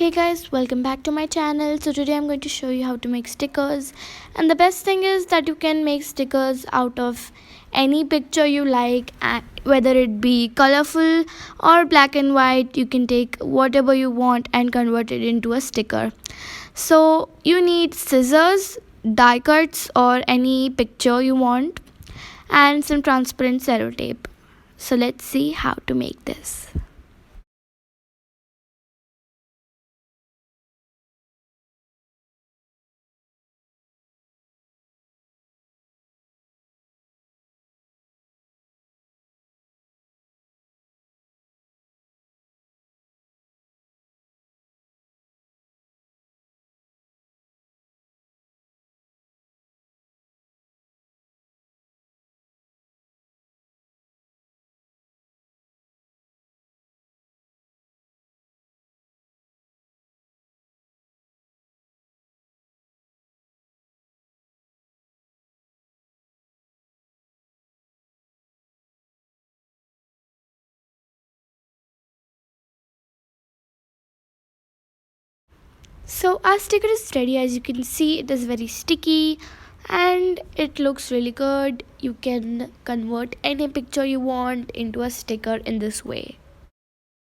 Hey guys, welcome back to my channel. So today I'm going to show you how to make stickers. And the best thing is that you can make stickers out of any picture you like, whether it be colorful or black and white. You can take whatever you want and convert it into a sticker. So you need scissors, die cuts or any picture you want, and some transparent cello tape. So let's see how to make this. So our sticker is ready. As you can see, it is very sticky and it looks really good. You can convert any picture you want into a sticker in this way.